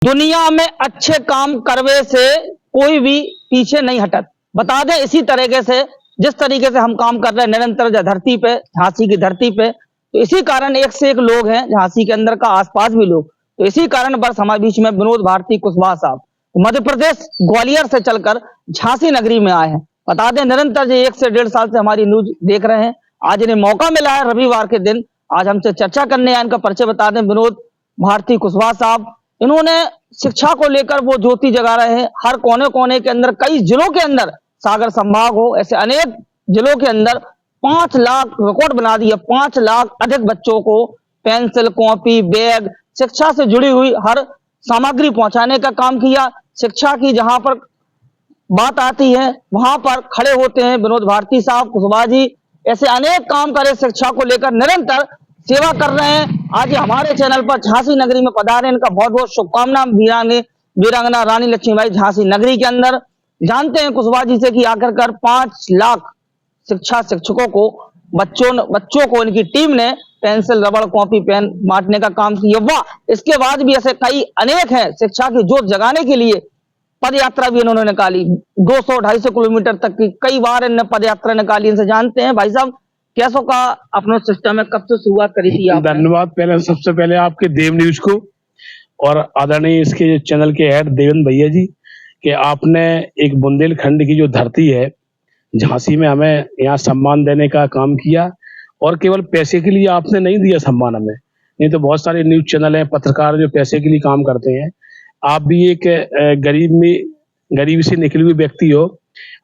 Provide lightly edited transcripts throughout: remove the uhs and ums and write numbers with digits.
दुनिया में अच्छे काम करवे से कोई भी पीछे नहीं हटत। बता दें इसी तरीके से जिस तरीके से हम काम कर रहे हैं निरंतर धरती पे, झांसी की धरती पे, तो इसी कारण एक से एक लोग हैं झांसी के अंदर का, आसपास भी लोग। तो इसी कारण बस हमारे बीच में विनोद भारती कुशवाहा साहब मध्य प्रदेश ग्वालियर से चलकर झांसी नगरी में आए हैं। बता दें निरंतर जो 1 से 1.5 साल से हमारी न्यूज देख रहे हैं। आज इन्हें मौका मिला है रविवार के दिन, आज हमसे चर्चा करने आए। इनका परिचय बता दें, विनोद भारती कुशवाहा साहब, इन्होंने शिक्षा को लेकर वो ज्योति जगा रहे हैं। हर कोने कोने के अंदर, कई जिलों के अंदर, सागर संभाग हो, ऐसे अनेक जिलों के अंदर 5 लाख रिकॉर्ड बना दिया। 5 लाख अधिक बच्चों को पेंसिल, कॉपी, बैग, शिक्षा से जुड़ी हुई हर सामग्री पहुंचाने का काम किया। शिक्षा की जहां पर बात आती है वहां पर खड़े होते हैं विनोद भारती साहब कुशवाहा जी। ऐसे अनेक काम करे शिक्षा को लेकर, निरंतर सेवा कर रहे हैं। आज हमारे चैनल पर झांसी नगरी में पधारे, इनका बहुत बहुत शुभकामना। वीरांगना रानी लक्ष्मीबाई झांसी नगरी के अंदर जानते हैं कुशवाहा जी से कि आखिरकार 5 लाख शिक्षा शिक्षकों को, बच्चों को इनकी टीम ने पेंसिल, रबड़, कॉपी, पेन बांटने का काम किया। वाह, इसके बाद भी ऐसे कई अनेक हैं शिक्षा की जोत जगाने के लिए। पद यात्रा भी इन्होंने निकाली 200-250 किलोमीटर तक की, कई बार इन्होंने पद यात्रा निकाली। इनसे जानते हैं भाई साहब कैसों का अपना सिस्टम है, कब से शुरुआत करी थी आपने? धन्यवाद सबसे पहले आपके देव न्यूज को और आदरणीय इसके चैनल के हेड देवेंद्र भैया जी कि आपने एक बुंदेलखंड की जो धरती है झांसी में हमें यहाँ सम्मान देने का काम किया। और केवल पैसे के लिए आपने नहीं दिया सम्मान हमें, नहीं तो बहुत सारे न्यूज चैनल हैं, पत्रकार जो पैसे के लिए काम करते हैं। आप भी एक गरीबी से निकले हुए व्यक्ति हो,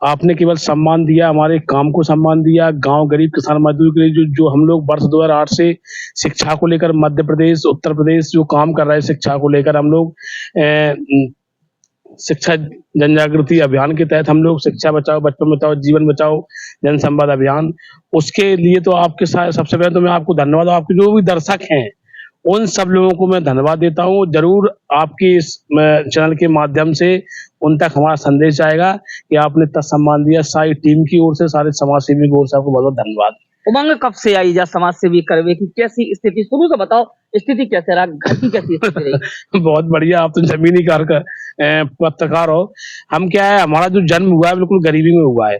आपने केवल सम्मान दिया, हमारे काम को सम्मान दिया। गांव गरीब किसान मजदूर के लिए जो हम लोग वर्ष 2008 से शिक्षा को लेकर मध्य प्रदेश, उत्तर प्रदेश जो काम कर रहे हैं शिक्षा को लेकर, हम लोग शिक्षा जन जागृति अभियान के तहत हम लोग शिक्षा बचाओ, बचपन बचाओ, जीवन बचाओ, जन संवाद अभियान, उसके लिए तो आपके साथ सबसे पहले तो मैं आपको धन्यवाद, आपके जो भी दर्शक हैं उन सब लोगों को मैं धन्यवाद देता हूँ। जरूर आपके इस चैनल के माध्यम से उन तक हमारा संदेश जाएगा कि आपने इतना सम्मान दिया। सारी टीम की ओर से, सारे समाज सेवी की ओर से आपको बहुत बहुत धन्यवाद। उमंग कब से आई जा समाज सेवी करवे की, कैसी स्थिति, शुरू से बताओ, स्थिति कैसे रहा, घर की कैसी स्थिति रही? बहुत बढ़िया, आप तो जमीनी पत्रकार हो। हम क्या है, हमारा जो जन्म हुआ है बिल्कुल गरीबी में हुआ है।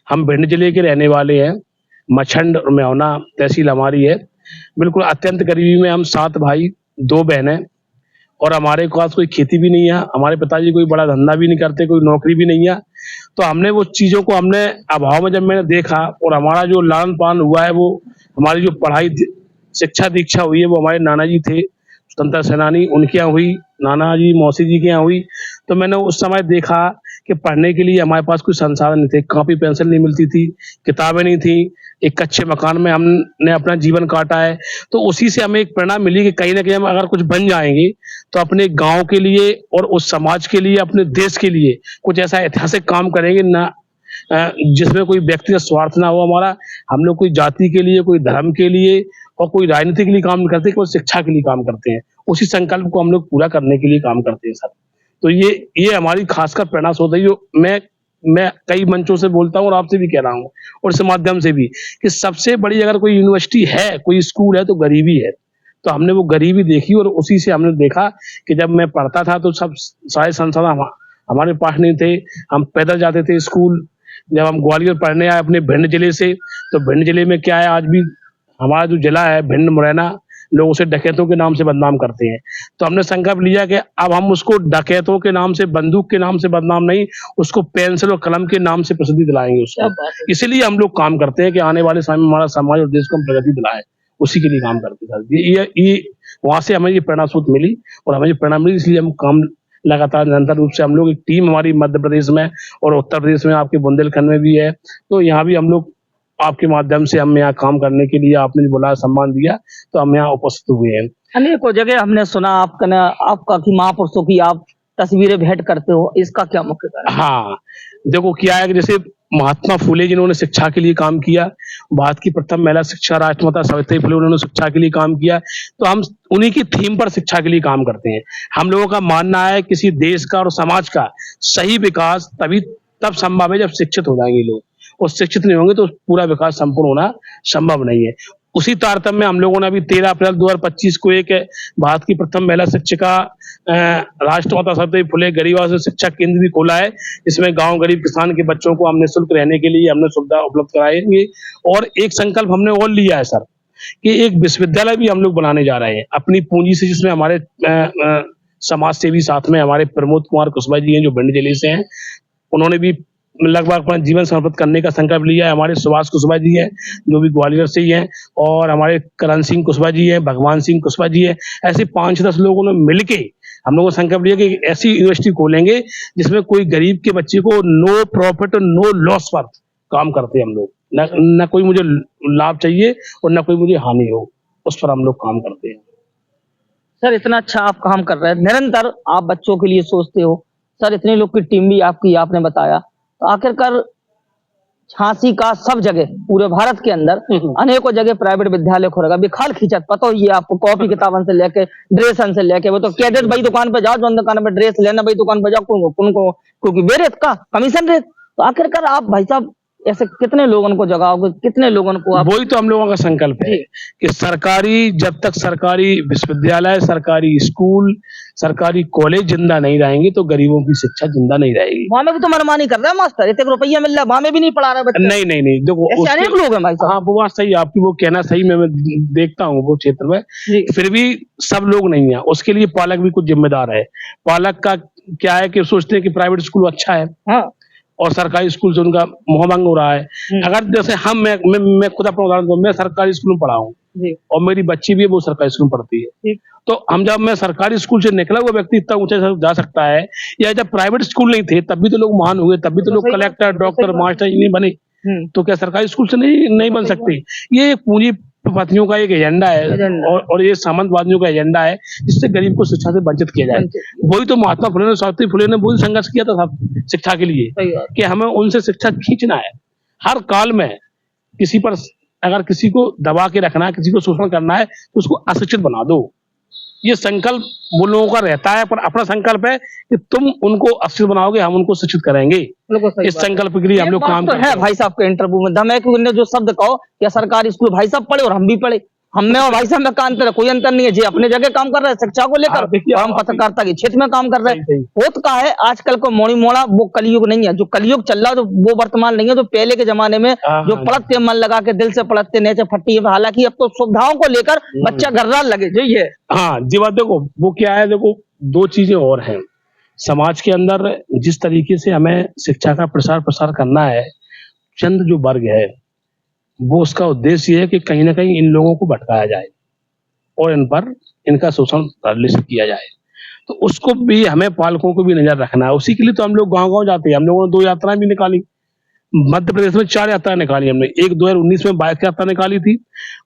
हम भिंड जिले के रहने वाले हैं, मछंड और मेहना तहसील हमारी है। बिल्कुल अत्यंत गरीबी में हम 7 भाई 2 बहनें, और हमारे पास कोई खेती भी नहीं है। हमारे पिताजी कोई बड़ा धंधा भी नहीं करते, कोई नौकरी भी नहीं है। तो हमने वो चीजों को हमने अभाव में जब मैंने देखा, और हमारा जो लालन पालन हुआ है, वो हमारी जो पढ़ाई शिक्षा दीक्षा हुई है वो हमारे नाना जी थे स्वतंत्रता सेनानी, उनके यहाँ हुई, नाना जी मौसी जी के यहाँ हुई। तो मैंने उस समय देखा कि पढ़ने के लिए हमारे पास कोई संसाधन नहीं थे, कॉपी पेंसिल नहीं मिलती थी, किताबें नहीं थी, एक कच्चे मकान में हमने अपना जीवन काटा है। तो उसी से हमें एक प्रेरणा मिली कि कहीं ना कहीं हम अगर कुछ बन जाएंगे तो अपने गांव के लिए और उस समाज के लिए, अपने देश के लिए कुछ ऐसा ऐतिहासिक काम करेंगे ना जिसमें कोई व्यक्तिगत स्वार्थ ना हो हमारा। हम लोग कोई जाति के लिए, कोई धर्म के लिए और कोई राजनीति के लिए काम नहीं करते, कोई शिक्षा के लिए काम करते हैं। उसी संकल्प को हम लोग पूरा करने के लिए काम करते हैं सर। तो ये हमारी खासकर प्रेरणा स्रोत है, जो मैं कई मंचों से बोलता हूँ और आपसे भी कह रहा हूँ और इस माध्यम से भी कि सबसे बड़ी अगर कोई यूनिवर्सिटी है, कोई स्कूल है तो गरीबी है। तो हमने वो गरीबी देखी और उसी से हमने देखा कि जब मैं पढ़ता था तो सब सारे संसाधन हमारे पास नहीं थे, हम पैदल जाते थे स्कूल। जब हम ग्वालियर पढ़ने आए अपने भिंड जिले से, तो भिंड जिले में क्या है, आज भी हमारा जो जिला है भिंड मुरैना, लोग उसे डकैतों के नाम से बदनाम करते हैं। तो हमने संकल्प लिया कि अब हम उसको डकैतों के नाम से, बंदूक के नाम से बदनाम नहीं, उसको पेंसिल और कलम के नाम से प्रसिद्धि दिलाएंगे उसको। इसीलिए हम लोग काम करते हैं कि आने वाले समय में हमारा समाज और देश को हम प्रगति दिलाएं, उसी के लिए काम करते हैं। ये वहां से हमें ये प्रेरणा स्रोत मिली और हमें ये प्रेरणा मिली, इसलिए हम काम लगातार निरंतर रूप से हम लोग, एक टीम हमारी मध्य प्रदेश में और उत्तर प्रदेश में, आपके बुंदेलखंड में भी है। तो यहाँ भी हम लोग आपके माध्यम से हम यहाँ काम करने के लिए, आपने बुलाया, सम्मान दिया, तो हम यहाँ उपस्थित हुए हैं। अनेकों जगह हमने सुना आपका कि महापुरुषों की आप तस्वीरें भेंट करते हो, इसका क्या मुख्य कारण? हाँ, देखो क्या है कि जैसे महात्मा फुले जिन्होंने शिक्षा के लिए काम किया, भारत की प्रथम महिला शिक्षा राष्ट्रमाता सावित्री फुले, उन्होंने शिक्षा के लिए काम किया। तो हम उन्हीं की थीम पर शिक्षा के लिए काम करते हैं। हम लोगों का मानना है किसी देश का और समाज का सही विकास तब संभव है जब शिक्षित हो जाएंगे लोग, और शिक्षित नहीं होंगे तो पूरा विकास संपूर्ण होना संभव नहीं है। उसी तारतम्य में हम लोगों ने अभी 13 अप्रैल 2025 को एक भारत की प्रथम महिला शिक्षिका राष्ट्रमाता सावित्रीबाई फुले गरीब आवास शिक्षा केंद्र भी खोला है। इसमें गांव गरीब किसान के बच्चों को हम निःशुल्क रहने के लिए हमने सुविधा उपलब्ध कराएंगे। और एक संकल्प हमने और लिया है सर कि एक विश्वविद्यालय भी हम लोग बनाने जा रहे हैं अपनी पूंजी से, जिसमें हमारे समाज सेवी साथ में हमारे प्रमोद कुमार कुशवाहा जी हैं जो भिंड जिले से हैं, उन्होंने भी लगभग अपना जीवन समर्पित करने का संकल्प लिया है। हमारे सुभाष कुशवाहा जी हैं जो भी ग्वालियर से ही हैं, और हमारे करण सिंह कुशवाहा जी हैं, भगवान सिंह कुशवाहा जी हैं। ऐसे 5-10 लोगों ने मिलके हम लोगों ने संकल्प लिया कि ऐसी यूनिवर्सिटी खोलेंगे जिसमें कोई गरीब के बच्चे को नो प्रॉफिट नो लॉस पर काम करते हम लोग, न कोई मुझे लाभ चाहिए और न कोई मुझे हानि हो, उस पर हम लोग काम करते हैं। सर इतना अच्छा आप काम कर रहे हैं, निरंतर आप बच्चों के लिए सोचते हो सर, इतने लोग की टीम भी आपकी आपने बताया, तो आखिरकार झांसी का सब जगह पूरे भारत के अंदर अनेकों जगह प्राइवेट विद्यालय खोलेगा, बेखाल खींचत पता ही है आपको, कॉपी किताबन से लेके ड्रेसन से लेके, वो तो कैडेट भाई दुकान पे जाओ, जो दुकान पे ड्रेस लेना भाई दुकान पे जाओ, उनको क्योंकि बेरेत का कमीशन रेट, तो आखिरकार आप भाई साहब ऐसे कितने लोगों को जगाओगे, कितने लोगों को आप? वही तो हम लोगों का संकल्प है कि सरकारी, जब तक सरकारी विश्वविद्यालय, सरकारी स्कूल, सरकारी कॉलेज जिंदा नहीं रहेंगे तो गरीबों की शिक्षा जिंदा नहीं रहेगी। वहां में भी तो मनमानी कर रहा है मास्टर, इतने रुपया मिल रहा है, वहां में भी नहीं पढ़ा रहा बच्चा। नहीं देखो ऐसे अनेक लोग हैं भाई साहब। हाँ वो बात सही, आपकी वो कहना सही, मैं देखता हूँ वो क्षेत्र में, फिर भी सब लोग नहीं है, उसके लिए पालक भी कुछ जिम्मेदार है। पालक का क्या है कि सोचते हैं कि प्राइवेट स्कूल अच्छा है, हाँ, और सरकारी स्कूल से उनका मोहभंग हो रहा है। अगर जैसे मैं खुद अपना उदाहरण दूं, मैं सरकारी स्कूल में पढ़ा हूँ और मेरी बच्ची भी है वो सरकारी स्कूल में पढ़ती है, तो हम जब मैं सरकारी स्कूल से निकला हुआ व्यक्ति इतना ऊंचे जा सकता है, या जब प्राइवेट स्कूल नहीं थे तब भी तो लोग महान हुए, तब भी तो लोग कलेक्टर, डॉक्टर, मास्टर इंजीनियर बने, तो क्या सरकारी स्कूल से नहीं बन सकते? ये पूंजीपतियों का एक एजेंडा है और ये सामंतवादियों का एजेंडा है जिससे गरीब को शिक्षा से वंचित किया जाए। वही तो महात्मा फुले ने, सावित्री फुले ने वही संघर्ष किया था शिक्षा के लिए कि हमें उनसे शिक्षा खींचना है। हर काल में किसी पर अगर किसी को दबा के रखना है, किसी को शोषण करना है तो उसको अशिक्षित बना दो। ये संकल्प वो लोगों का रहता है, पर अपना संकल्प है कि तुम उनको अशिक्षित बनाओगे, हम उनको शिक्षित करेंगे। इस संकल्प के लिए हम लोग काम करते हैं। भाई साहब के इंटरव्यू में दम है कि उन्होंने जो शब्द कहो कि सरकारी स्कूल भाई साहब पढ़े और हम भी पढ़े, हमने और भाई साहब में का अंतर है? कोई अंतर नहीं है जी, अपने जगह काम कर रहे हैं शिक्षा को लेकर, और हम पत्रकारिता के क्षेत्र में काम कर रहे हैं। होत का है आजकल को मोड़ी मोड़ा वो कलयुग नहीं है, जो कलयुग चल रहा है तो वो वर्तमान नहीं है, तो पहले के जमाने में जो पढ़ते मन लगा के दिल से पढ़ते नीचे फट्टी है। हालांकि अब तो सुविधाओं को लेकर बच्चा गर्रा लगे जो ये। हाँ जी बात देखो, वो क्या है, देखो दो चीजें और हैं समाज के अंदर, जिस तरीके से हमें शिक्षा का प्रसार करना है, चंद जो वर्ग है वो उसका उद्देश्य ये है कि कहीं ना कहीं इन लोगों को भटकाया जाए और इन पर इनका शोषण किया जाए, तो उसको भी हमें पालकों को भी नजर रखना है। उसी के लिए तो हम लोग गांव-गांव जाते हैं। हम लोगों ने 2 यात्राएं भी निकाली, मध्य प्रदेश में 4 यात्राएं निकाली हमने। एक 2019 में बाइक यात्रा निकाली थी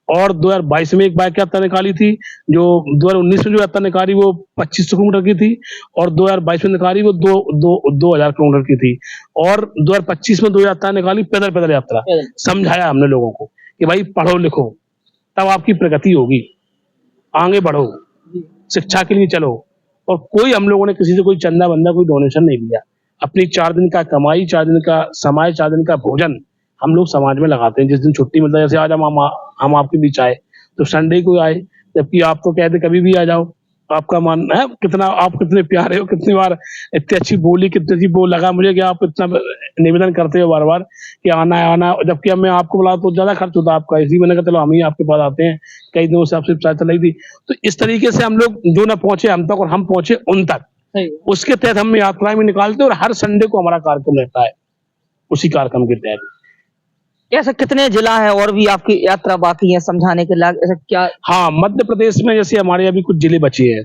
और 2022 में एक बाइक यात्रा निकाली थी। जो 2019 में जो यात्रा निकाली वो 2500 किलोमीटर की थी और 2022 में निकाली वो 2000 किलोमीटर की थी। और 2025 में 2 यात्रा निकाली, पैदल यात्रा। समझाया हमने लोगों को कि भाई पढ़ो लिखो तब आपकी प्रगति होगी, आगे बढ़ो, शिक्षा के लिए चलो। और कोई हम लोगों ने किसी से कोई चंदा बंदा कोई डोनेशन नहीं लिया। अपनी 4 दिन का कमाई, 4 दिन का समय, 4 दिन का भोजन हम लोग समाज में लगाते हैं। जिस दिन छुट्टी मिलता है, जैसे आज हम आपके बीच आए तो संडे को आए, जबकि आप तो कहते कभी भी आ जाओ। आपका मन है कितना, आप कितने प्यारे हो, कितनी बार इतनी अच्छी बोली, कितनी अच्छी बोल लगा मुझे कि आप इतना निवेदन करते हो बार बार कि आना है आना, जबकि अब मैं आपको बुला तो ज्यादा खर्च होता आपका, इसी मैंने कहा चलो हम ही आपके पास आते हैं। कई दिनों से आपसे चल रही थी, तो इस तरीके से हम लोग जो न पहुंचे हम तक और हम पहुंचे उन तक, उसके तहत हम यात्राएं भी निकालते हैं और हर संडे को हमारा कार्यक्रम रहता है उसी कार्यक्रम के तहत। ऐसे कितने जिला है और भी आपकी यात्रा बाकी है समझाने के लायक, ऐसा क्या? हाँ, मध्य प्रदेश में जैसे हमारे अभी कुछ जिले बचे हैं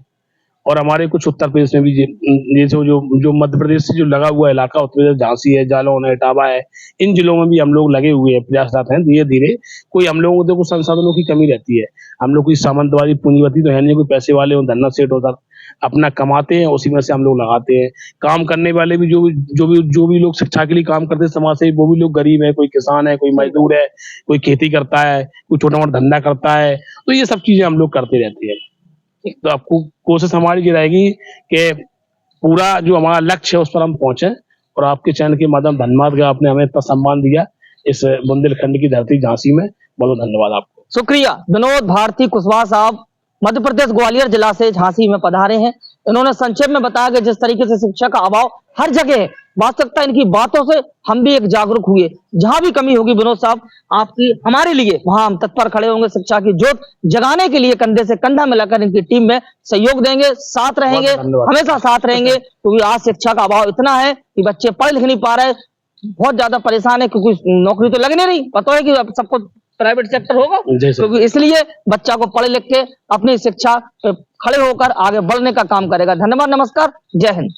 और हमारे कुछ उत्तर प्रदेश में भी, जैसे जो मध्य प्रदेश से जो लगा हुआ इलाका, उत्तर प्रदेश झांसी है, जालौन है, इटावा है, इन जिलों में भी हम लोग लगे हुए हैं, प्रयासरत हैं धीरे धीरे। कोई हम लोगों को देखो संसाधनों की कमी रहती है, हम लोग कोई सामंतवादी पूंजीपति तो है नहीं, कोई पैसे वाले हो, धन्ना सेठ हो, सर अपना कमाते हैं उसी में से हम लोग लगाते हैं। काम करने वाले भी जो भी लोग शिक्षा के लिए काम करते हैं समाज से, वो भी लोग गरीब है, कोई किसान है, कोई मजदूर है, कोई खेती करता है, कोई छोटा मोटा धंधा करता है, तो ये सब चीजें हम लोग करते रहते हैं। तो आपको कोशिश हमारी ये रहेगी कि पूरा जो हमारा लक्ष्य है उस पर हम पहुंचे। और आपके चैनल के माध्यम धन्यवाद कि आपने हमें इतना सम्मान दिया इस बुंदेलखंड की धरती झांसी में। बहुत धन्यवाद आपको। शुक्रिया। विनोद भारती कुशवाहा साहब मध्य प्रदेश ग्वालियर जिला से झांसी में पधारे हैं। इन्होंने संक्षेप में बताया कि जिस तरीके से शिक्षा का अभाव हर जगह है, वास्तविकता इनकी बातों से हम भी एक जागरूक हुए। जहां भी कमी होगी विनोद साहब आपकी हमारे लिए, वहां हम तत्पर खड़े होंगे। शिक्षा की जोत जगाने के लिए कंधे से कंधा मिलाकर इनकी टीम में सहयोग देंगे, साथ रहेंगे, हमेशा साथ रहेंगे, क्योंकि आज शिक्षा का अभाव इतना है कि बच्चे पढ़ लिख नहीं पा रहे, बहुत ज्यादा परेशान है, क्योंकि नौकरी तो लगने नहीं, पता है कि अब सबको प्राइवेट सेक्टर होगा, क्योंकि इसलिए बच्चा को पढ़ लिख के अपनी शिक्षा पे खड़े होकर आगे बढ़ने का काम करेगा। धन्यवाद, नमस्कार, जय हिंद।